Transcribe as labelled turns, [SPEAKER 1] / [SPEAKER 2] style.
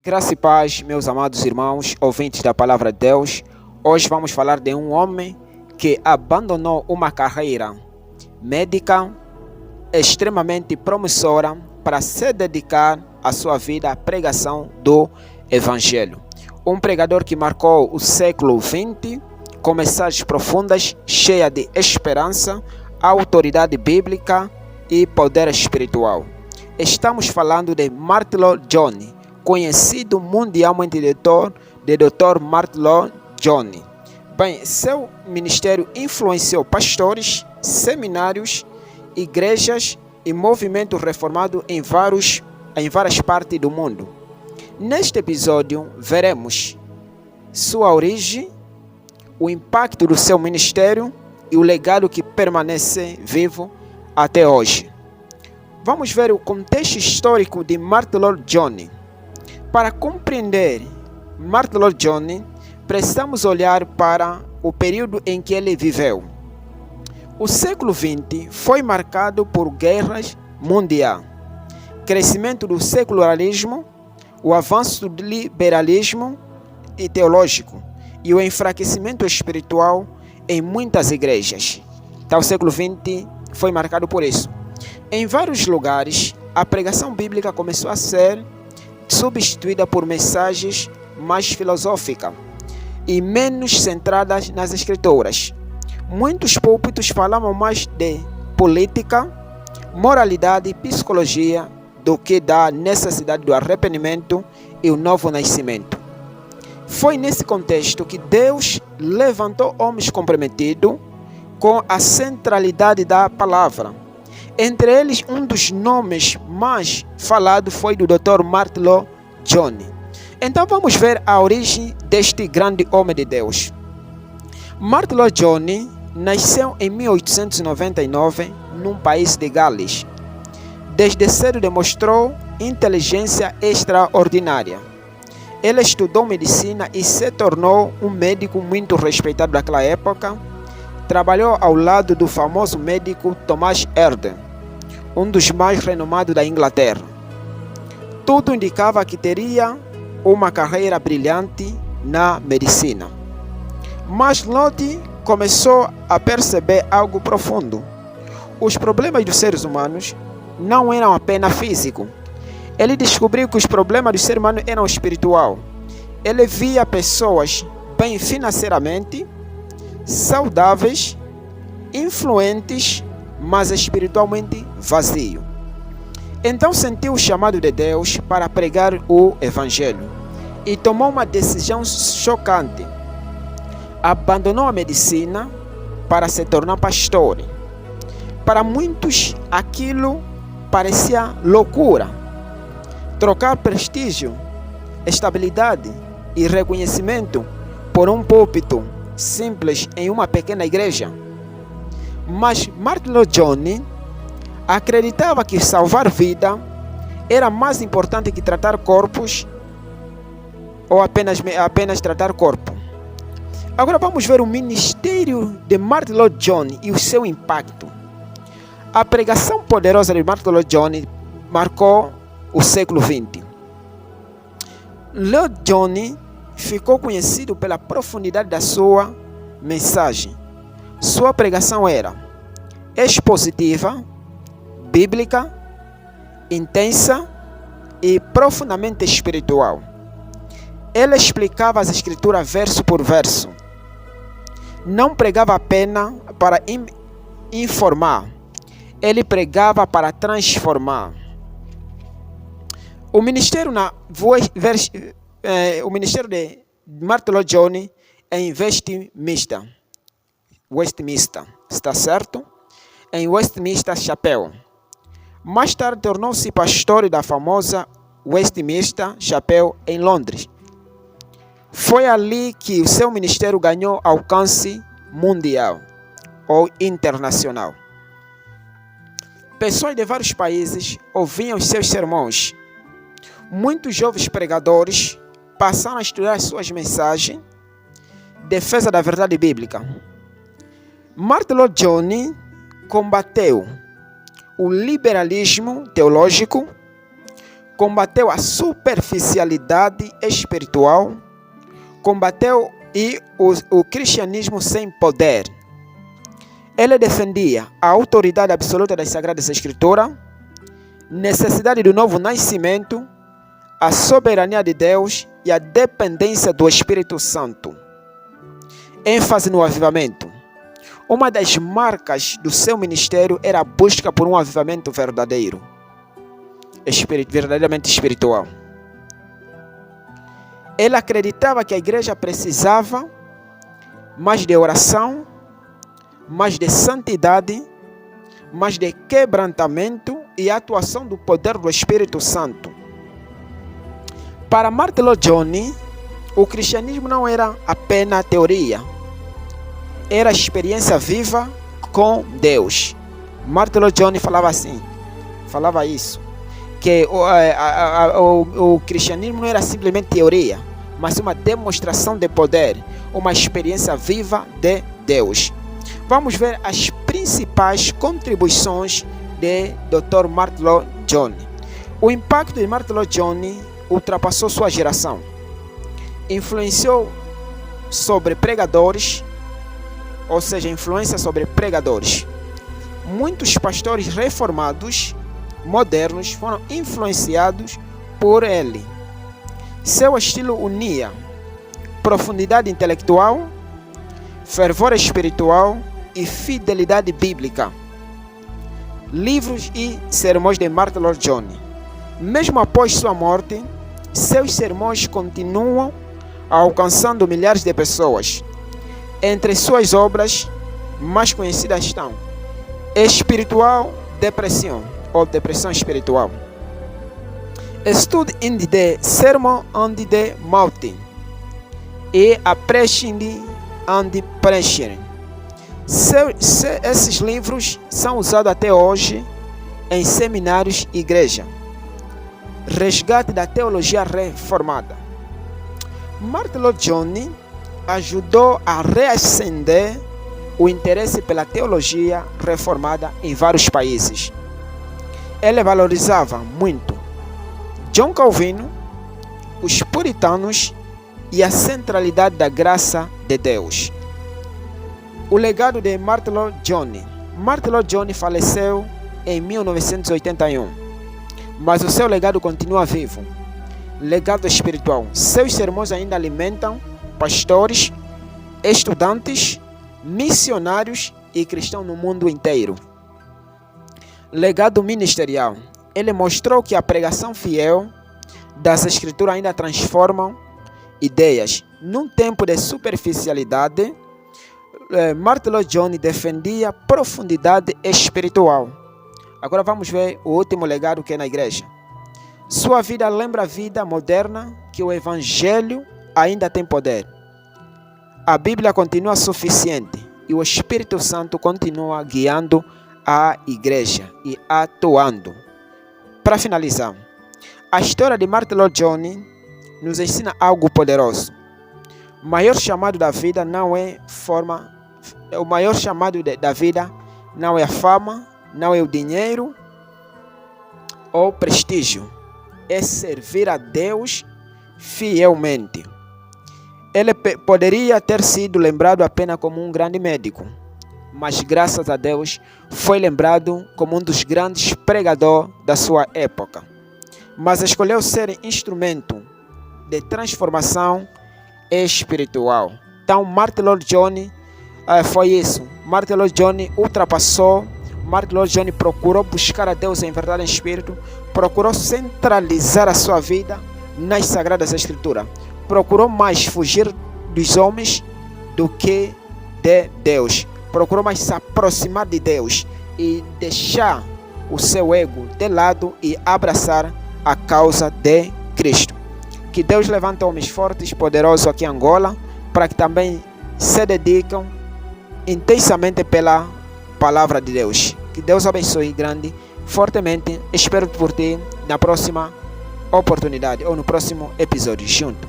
[SPEAKER 1] Graça e paz, meus amados irmãos, ouvintes da Palavra de Deus. Hoje vamos falar de um homem que abandonou uma carreira médica extremamente promissora para se dedicar à sua vida à pregação do Evangelho. Um pregador que marcou o século XX com mensagens profundas, cheias de esperança, autoridade bíblica e poder espiritual. Estamos falando de Martyn Lloyd-Jones, conhecido mundialmente de Dr. Martyn Lloyd-Jones. Bem, seu ministério influenciou pastores, seminários, igrejas e movimento reformado em várias partes do mundo. Neste episódio, veremos sua origem, o impacto do seu ministério e o legado que permanece vivo até hoje. Vamos ver o contexto histórico de Martyn Lloyd-Jones. Para compreender Martyn Lloyd-Jones, precisamos olhar para o período em que ele viveu. O século XX foi marcado por guerras mundiais, crescimento do secularismo, o avanço do liberalismo teológico e o enfraquecimento espiritual em muitas igrejas. Então, o século XX foi marcado por isso. Em vários lugares, a pregação bíblica começou a ser substituída por mensagens mais filosóficas e menos centradas nas escrituras. Muitos púlpitos falavam mais de política, moralidade e psicologia do que da necessidade do arrependimento e o novo nascimento. Foi nesse contexto que Deus levantou homens comprometidos com a centralidade da palavra. Entre eles, um dos nomes mais falados foi do Dr. Martyn Lloyd-Jones. Então vamos ver a origem deste grande homem de Deus. Martyn Lloyd-Jones nasceu em 1899 num país de Gales. Desde cedo demonstrou inteligência extraordinária. Ele estudou medicina e se tornou um médico muito respeitado naquela época. Trabalhou ao lado do famoso médico Thomas Herder, um dos mais renomados da Inglaterra. Tudo indicava que teria uma carreira brilhante na medicina. Mas Lloyd começou a perceber algo profundo. Os problemas dos seres humanos não eram apenas físicos. Ele descobriu que os problemas do ser humano eram espiritual. Ele via pessoas bem financeiramente, saudáveis, influentes, mas espiritualmente vazio. Então sentiu o chamado de Deus para pregar o Evangelho e tomou uma decisão chocante. Abandonou a medicina para se tornar pastor. Para muitos, aquilo parecia loucura. Trocar prestígio, estabilidade e reconhecimento por um púlpito simples em uma pequena igreja. Mas Martyn Lloyd-Jones acreditava que salvar vida era mais importante que tratar corpos ou apenas tratar corpo. Agora vamos ver o ministério de Martyn Lloyd-Jones e o seu impacto. A pregação poderosa de Martyn Lloyd-Jones marcou o século XX. Lloyd-Jones ficou conhecido pela profundidade da sua mensagem. Sua pregação era expositiva, bíblica, intensa e profundamente espiritual. Ele explicava as escrituras verso por verso. Não pregava apenas para informar, ele pregava para transformar. O ministério de Martyn Lloyd-Jones é em Westminster, está certo? Em Westminster Chapel. Mais tarde tornou-se pastor da famosa Westminster Chapel em Londres. Foi ali que o seu ministério ganhou alcance mundial ou internacional. Pessoas de vários países ouviam os seus sermões. Muitos jovens pregadores passaram a estudar suas mensagens, defesa da verdade bíblica. Martyn Lloyd-Jones combateu o liberalismo teológico combateu a superficialidade espiritual, combateu o cristianismo sem poder. Ele defendia a autoridade absoluta das Sagradas Escrituras, necessidade do novo nascimento, a soberania de Deus e a dependência do Espírito Santo. ênfase no avivamento. Uma das marcas do seu ministério era a busca por um avivamento verdadeiro, verdadeiramente espiritual. Ele acreditava que a igreja precisava mais de oração, mais de santidade, mais de quebrantamento e atuação do poder do Espírito Santo. Para Martin Lloyd Jones, o cristianismo não era apenas teoria, era experiência viva com Deus. Martin Lloyd Jones falava isso, que o cristianismo não era simplesmente teoria, mas uma demonstração de poder, uma experiência viva de Deus. Vamos ver as principais contribuições de Dr. Martin Lloyd Jones. O impacto de Martin Lloyd Jones ultrapassou sua geração. Influenciou sobre pregadores, ou seja, influência sobre pregadores. Muitos pastores reformados, modernos, foram influenciados por ele. Seu estilo unia profundidade intelectual, fervor espiritual e fidelidade bíblica. Livros e sermões de Martin Lloyd Jones. Mesmo após sua morte, seus sermões continuam alcançando milhares de pessoas. Entre suas obras mais conhecidas estão Espiritual Depression, ou Depressão Espiritual, Study in the Sermon on the Mount e A Preaching and Preaching. Esses livros são usados até hoje em seminários e igreja. Resgate da teologia reformada. Martin Lloyd Jones ajudou a reacender o interesse pela teologia reformada em vários países. Ele valorizava muito John Calvino, os puritanos e a centralidade da graça de Deus. O legado de Martin Lloyd Jones. Martin Lloyd Jones faleceu em 1981, mas o seu legado continua vivo. Legado espiritual. Seus sermões ainda alimentam pastores, estudantes, missionários e cristãos no mundo inteiro. Legado ministerial. Ele mostrou que a pregação fiel das Escrituras ainda transforma ideias. Num tempo de superficialidade, Martin Lloyd Jones defendia profundidade espiritual. Agora vamos ver o último legado que é na igreja. Sua vida lembra a vida moderna, que o Evangelho ainda tem poder. A Bíblia continua suficiente e o Espírito Santo continua guiando a igreja e atuando. Para finalizar, a história de Martin Lloyd Jones nos ensina algo poderoso. O maior chamado da vida não é a fama, não é o dinheiro ou prestígio. É servir a Deus fielmente. Ele poderia ter sido lembrado apenas como um grande médico, mas graças a Deus foi lembrado como um dos grandes pregadores da sua época. Mas escolheu ser instrumento de transformação espiritual. Então Martin Lloyd Jones foi isso. Martin Lloyd Jones ultrapassou. Martin Lloyd Jones procurou buscar a Deus em verdade e em espírito. Procurou centralizar a sua vida nas Sagradas Escrituras. Procurou mais fugir dos homens do que de Deus. Procurou mais se aproximar de Deus e deixar o seu ego de lado e abraçar a causa de Cristo. Que Deus levante homens fortes e poderosos aqui em Angola, para que também se dedicam intensamente pela palavra de Deus. Que Deus abençoe grande, fortemente. Espero por ti na próxima oportunidade ou no próximo episódio junto.